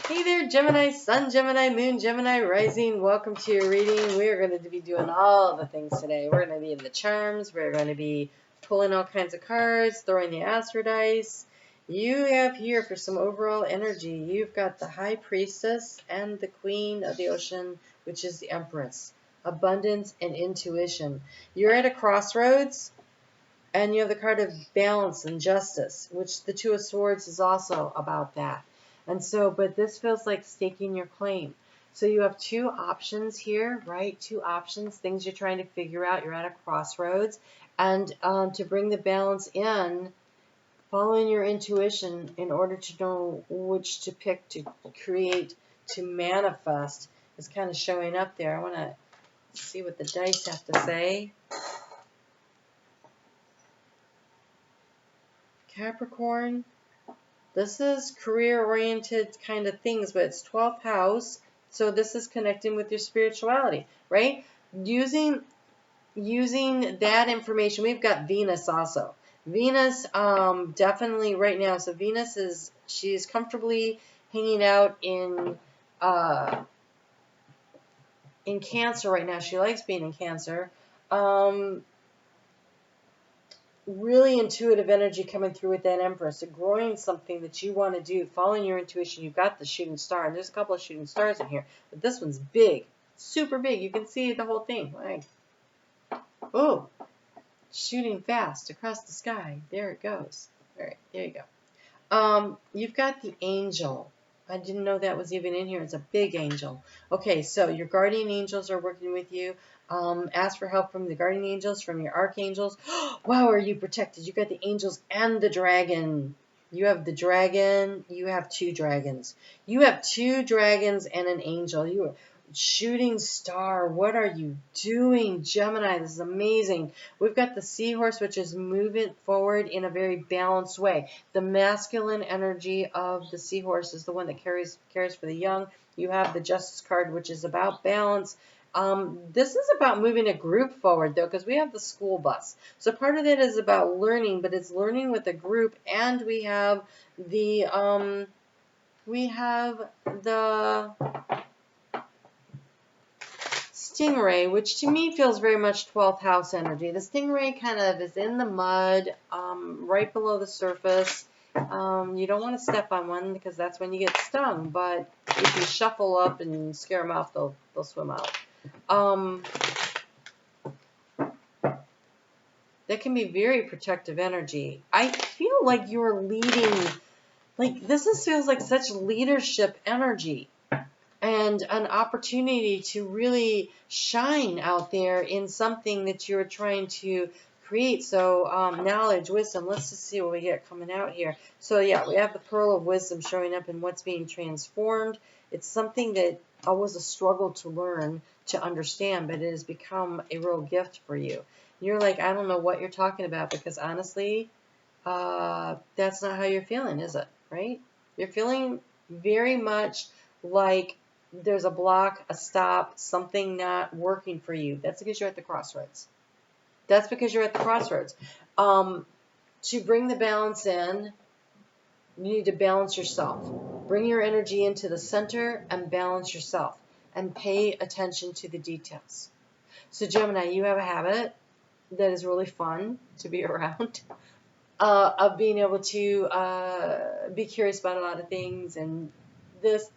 Hey there, Gemini, Sun Gemini, Moon Gemini, Rising. Welcome to your reading. We are going to be doing all the things today. We're going to be in the charms. We're going to be pulling all kinds of cards, throwing the Astro dice. You have here for some overall energy, you've got the High Priestess and the Queen of the Ocean, which is the Empress. Abundance and intuition. You're at a crossroads, and you have the card of balance and justice, which the Two of Swords is also about that. And so, but this feels like staking your claim. So you have two options here, right? Two options, things you're trying to figure out. You're at a crossroads. And to bring the balance in, following your intuition in order to know which to pick, to create, to manifest is kind of showing up there. I want to see what the dice have to say. Capricorn. This is career-oriented kind of things, but it's 12th house, so this is connecting with your spirituality, right? Using that information, we've got Venus also. Venus, definitely right now. So Venus she's comfortably hanging out in Cancer right now. She likes being in Cancer. Really intuitive energy coming through with that Empress, growing something that you want to do, following your intuition. You've got the shooting star, and there's a couple of shooting stars in here, but this one's big, super big. You can see the whole thing. Like, oh, shooting fast across the sky. There it goes. All right, there you go. You've got the angel. I didn't know that was even in here. It's a big angel. Okay, so your guardian angels are working with you. Ask for help from the guardian angels, from your archangels. Wow, are you protected? You got the angels and the dragon. You have the dragon. You have two dragons. You have two dragons and an angel. You are shooting star. What are you doing, Gemini? This is amazing. We've got the seahorse, which is moving forward in a very balanced way. The masculine energy of the seahorse is the one that cares for the young. You have the justice card, which is about balance. This is about moving a group forward, though, because we have the school bus. So part of that is about learning, but it's learning with a group, and we have the Stingray, which to me feels very much 12th house energy. The Stingray kind of is in the mud, right below the surface. You don't want to step on one because that's when you get stung, but if you shuffle up and scare them off, they'll swim out. That can be very protective energy. I feel like you're leading, like this feels like such leadership energy and an opportunity to really shine out there in something that you're trying to create. So knowledge, wisdom, let's just see what we get coming out here. So yeah, we have the pearl of wisdom showing up in what's being transformed. It's something that was a struggle to learn, to understand, but it has become a real gift for you. You're like, I don't know what you're talking about, because honestly, that's not how you're feeling, is it? Right? You're feeling very much like there's a block, a stop, something not working for you. That's because you're at the crossroads. That's because you're at the crossroads. To bring the balance in, you need to balance yourself. Bring your energy into the center and balance yourself. And pay attention to the details. So Gemini, you have a habit that is really fun to be around. Of being able to be curious about a lot of things, and this,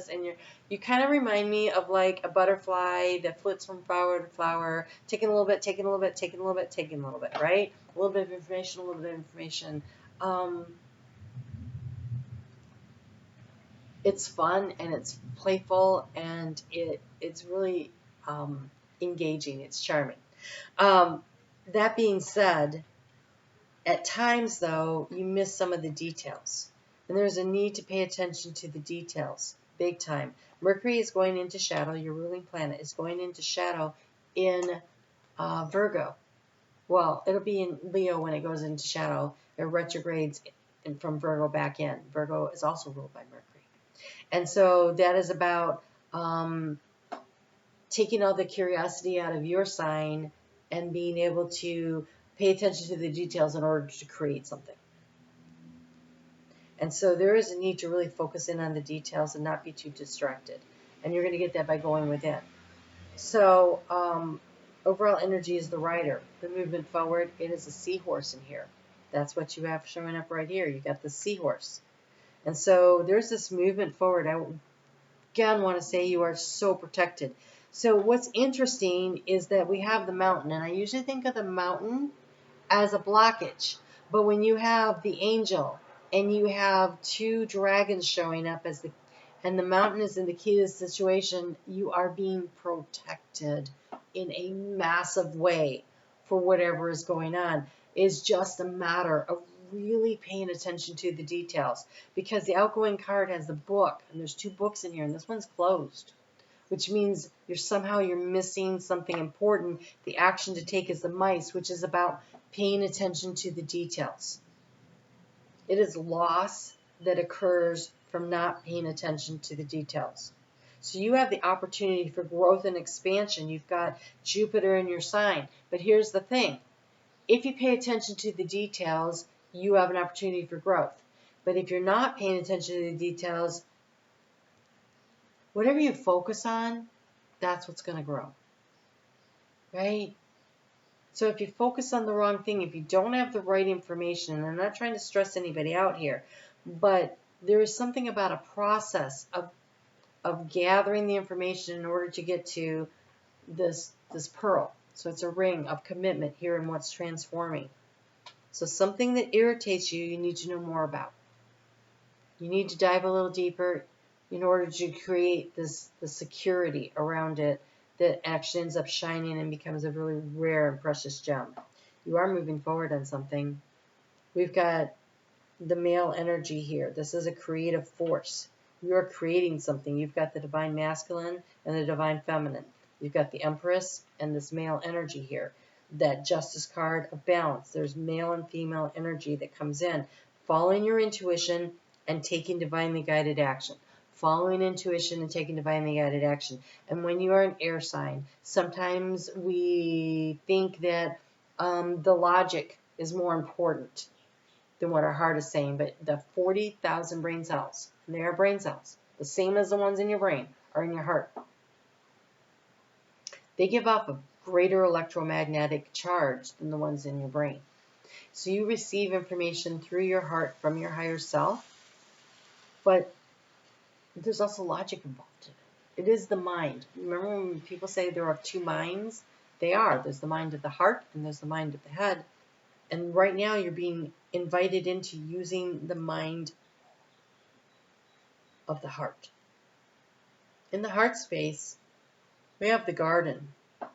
and you kind of remind me of like a butterfly that flits from flower to flower, taking a little bit, taking a little bit, taking a little bit, taking a little bit, right? A little bit of information, a little bit of information. It's fun and it's playful and it's really engaging. It's charming. That being said, at times, though, you miss some of the details. And there's a need to pay attention to the details, big time. Mercury is going into shadow. Your ruling planet is going into shadow in Virgo. Well, it'll be in Leo when it goes into shadow. It retrogrades from Virgo back in. Virgo is also ruled by Mercury. And so that is about taking all the curiosity out of your sign and being able to pay attention to the details in order to create something. And so there is a need to really focus in on the details and not be too distracted. And you're going to get that by going within. So overall energy is the rider. The movement forward, it is a seahorse in here. That's what you have showing up right here. You got the seahorse. And so there's this movement forward. I again want to say you are so protected. So what's interesting is that we have the mountain. And I usually think of the mountain as a blockage. But when you have the angel and you have two dragons showing up and the mountain is in the key to the situation, you are being protected in a massive way for whatever is going on. It's just a matter of really paying attention to the details, because the outgoing card has the book, and there's two books in here, and this one's closed, which means you're missing something important. The action to take is the mice, which is about paying attention to the details. It is loss that occurs from not paying attention to the details. So you have the opportunity for growth and expansion. You've got Jupiter in your sign. But here's the thing. If you pay attention to the details, you have an opportunity for growth. But if you're not paying attention to the details, whatever you focus on, that's what's going to grow. Right? So if you focus on the wrong thing, if you don't have the right information, and I'm not trying to stress anybody out here, but there is something about a process of gathering the information in order to get to this pearl. So it's a ring of commitment here in what's transforming. So something that irritates you, you need to know more about. You need to dive a little deeper in order to create the security around it that actually ends up shining and becomes a really rare and precious gem. You are moving forward on something. We've got the male energy here. This is a creative force. You are creating something. You've got the divine masculine and the divine feminine. You've got the empress and this male energy here. That justice card of balance. There's male and female energy that comes in. Following your intuition and taking divinely guided action. Following intuition and taking divinely guided action. And when you are an air sign, sometimes we think that the logic is more important than what our heart is saying. But the 40,000 brain cells, and they are brain cells, the same as the ones in your brain, are in your heart. They give off a greater electromagnetic charge than the ones in your brain. So you receive information through your heart from your higher self, but there's also logic involved in it. It is the mind. Remember when people say there are two minds? They are. There's the mind of the heart and there's the mind of the head. And right now you're being invited into using the mind of the heart. In the heart space, we have the garden. All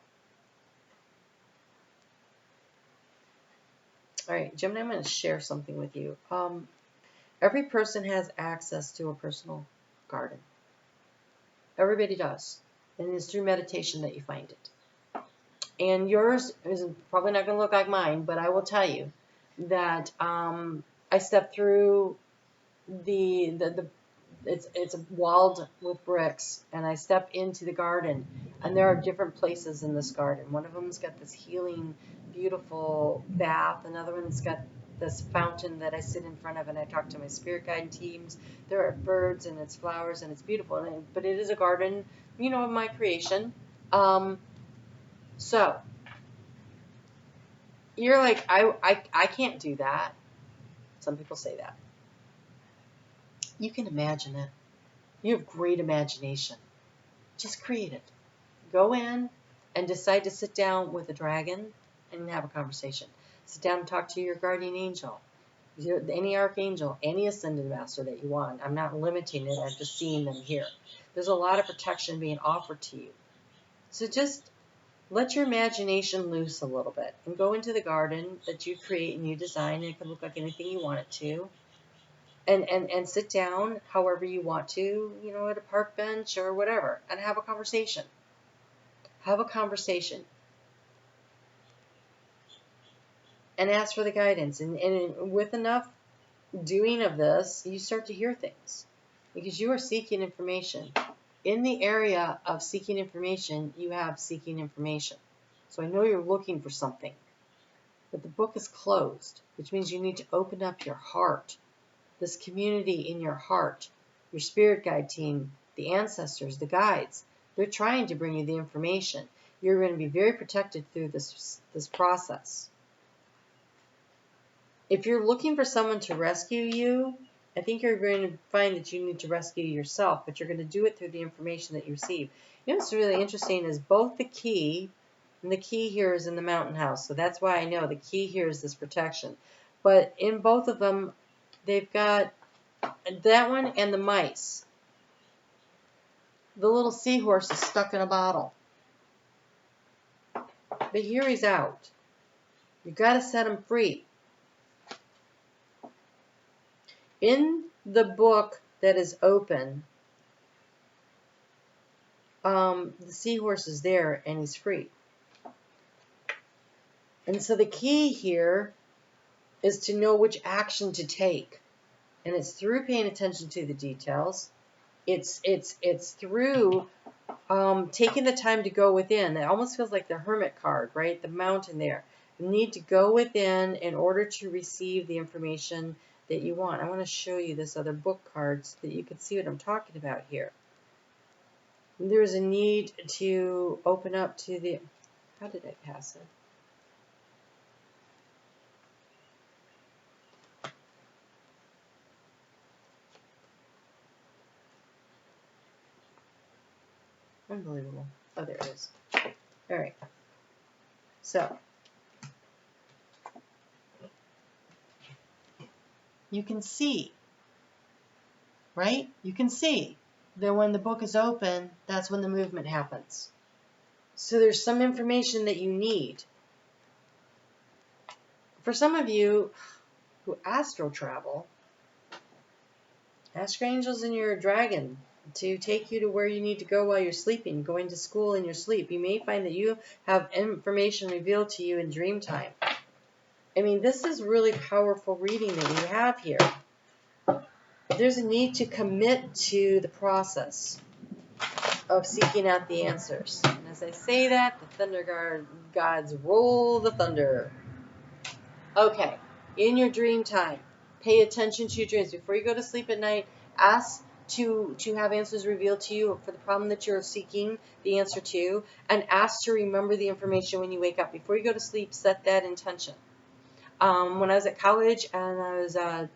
right, Gemini, I'm going to share something with you. Every person has access to a personal garden. Everybody does. And it's through meditation that you find it. And yours is probably not going to look like mine, but I will tell you that I stepped through it's walled with bricks, and I step into the garden, and there are different places in this garden. One of them's got this healing, beautiful bath. Another one's got this fountain that I sit in front of, and I talk to my spirit guide teams. There are birds, and it's flowers, and it's beautiful. But it is a garden, of my creation. So you're like, I can't do that. Some people say that. You can imagine it. You have great imagination. Just create it. Go in and decide to sit down with a dragon and have a conversation. Sit down and talk to your guardian angel, any archangel, any ascended master that you want. I'm not limiting it. I'm just seeing them here. There's a lot of protection being offered to you. So just let your imagination loose a little bit and go into the garden that you create and you design. And it can look like anything you want it to. And sit down however you want to, at a park bench or whatever, and have a conversation. Have a conversation. And ask for the guidance. And with enough doing of this, you start to hear things. Because you are seeking information. In the area of seeking information, you have seeking information. So I know you're looking for something. But the book is closed, which means you need to open up your heart. this community in your heart, your spirit guide team, the ancestors, the guides. They're trying to bring you the information. You're going to be very protected through this process. If you're looking for someone to rescue you, I think you're going to find that you need to rescue yourself, but you're going to do it through the information that you receive. You know what's really interesting is both the key, and the key here is in the mountain house, so that's why I know the key here is this protection. But in both of them, they've got that one and the mice. The little seahorse is stuck in a bottle. But here he's out. You've got to set him free. In the book that is open, the seahorse is there and he's free. And so the key here is to know which action to take. And it's through paying attention to the details. It's through taking the time to go within. It almost feels like the hermit card, right? The mountain there. You need to go within in order to receive the information that you want. I want to show you this other book card so that you can see what I'm talking about here. There's a need to open up to the... How did I pass it? Unbelievable. Oh, there it is. All right. So, you can see, right? You can see that when the book is open, that's when the movement happens. So there's some information that you need. For some of you who astro travel, ask your angels and your dragon to take you to where you need to go while you're sleeping, going to school in your sleep. You may find that you have information revealed to you in dream time. I mean, this is really powerful reading that we have here. There's a need to commit to the process of seeking out the answers. And as I say that, the thunder gods roll the thunder. Okay, in your dream time, pay attention to your dreams. Before you go to sleep at night, ask to have answers revealed to you for the problem that you're seeking the answer to, and ask to remember the information when you wake up. Before you go to sleep, set that intention. When I was at college and I was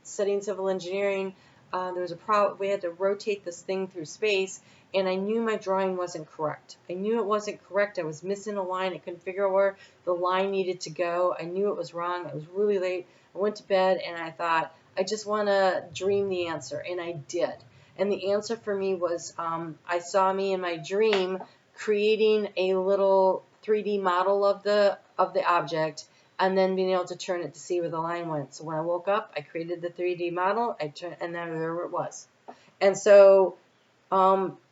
studying civil engineering, there was we had to rotate this thing through space, and I knew my drawing wasn't correct. I knew it wasn't correct. I was missing a line. I couldn't figure out where the line needed to go. I knew it was wrong. It was really late. I went to bed and I thought, I just want to dream the answer, and I did. And the answer for me was, I saw me in my dream creating a little 3D model of the object, and then being able to turn it to see where the line went. So when I woke up, I created the 3D model, and then there it was. And so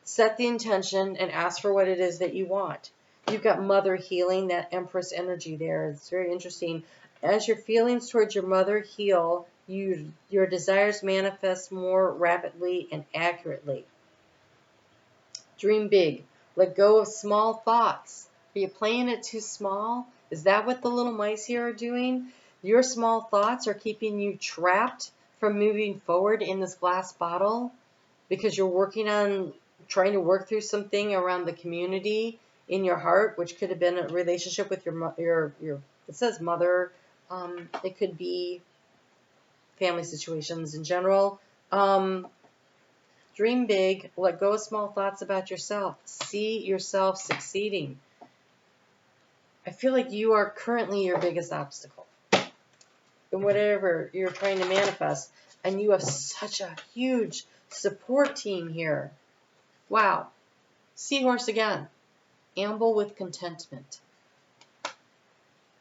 set the intention and ask for what it is that you want. You've got mother healing, that Empress energy there. It's very interesting. As your feelings towards your mother heal, your desires manifest more rapidly and accurately. Dream big. Let go of small thoughts. Are you playing it too small? Is that what the little mice here are doing? Your small thoughts are keeping you trapped from moving forward in this glass bottle because you're working on trying to work through something around the community in your heart, which could have been a relationship with your it says mother. It could be family situations in general. Dream big. Let go of small thoughts about yourself. See yourself succeeding. I feel like you are currently your biggest obstacle in whatever you're trying to manifest. And you have such a huge support team here. Wow. Seahorse again. Amble with contentment.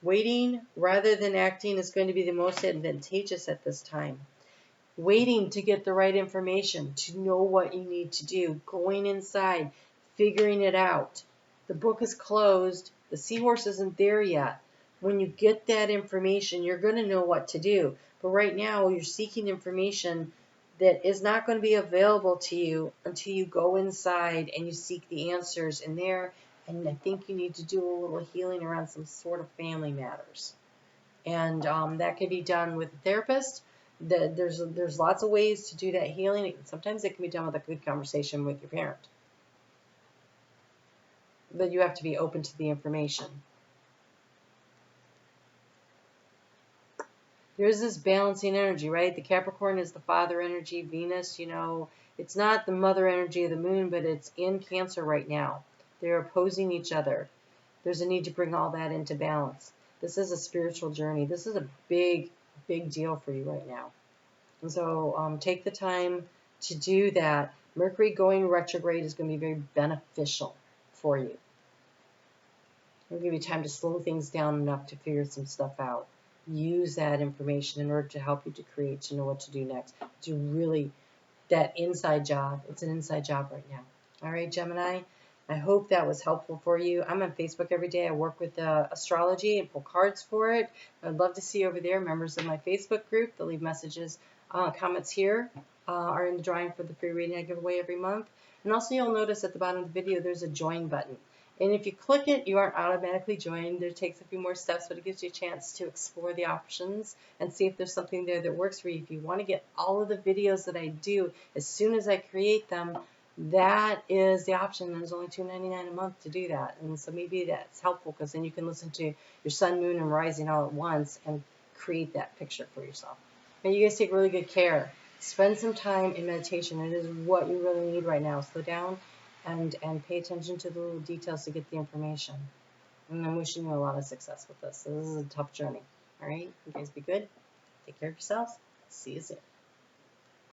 Waiting rather than acting is going to be the most advantageous at this time. Waiting to get the right information, to know what you need to do, going inside, figuring it out. The book is closed. The seahorse isn't there yet. When you get that information, you're going to know what to do. But right now, you're seeking information that is not going to be available to you until you go inside and you seek the answers in there. And I think you need to do a little healing around some sort of family matters. And that can be done with a therapist. There's lots of ways to do that healing. Sometimes it can be done with a good conversation with your parent. But you have to be open to the information. There's this balancing energy, right? The Capricorn is the father energy. Venus, you know, it's not the mother energy of the moon, but it's in Cancer right now. They're opposing each other. There's a need to bring all that into balance. This is a spiritual journey. This is a big, big deal for you right now. And so take the time to do that. Mercury going retrograde is going to be very beneficial for you. It'll give you time to slow things down enough to figure some stuff out. Use that information in order to help you to create, to know what to do next. To really, that inside job. It's an inside job right now. All right, Gemini. I hope that was helpful for you. I'm on Facebook every day. I work with astrology and pull cards for it. I'd love to see you over there. Members of my Facebook group, they'll leave messages, comments here are in the drawing for the free reading I give away every month. And also you'll notice at the bottom of the video there's a join button. And if you click it, you aren't automatically joined. It takes a few more steps, but it gives you a chance to explore the options and see if there's something there that works for you. If you want to get all of the videos that I do as soon as I create them, that is the option. There's only $2.99 a month to do that. And so maybe that's helpful because then you can listen to your sun, moon, and rising all at once and create that picture for yourself. And you guys take really good care. Spend some time in meditation. It is what you really need right now. Slow down and pay attention to the little details to get the information. And I'm wishing you a lot of success with this. This is a tough journey. All right? You guys be good. Take care of yourselves. See you soon.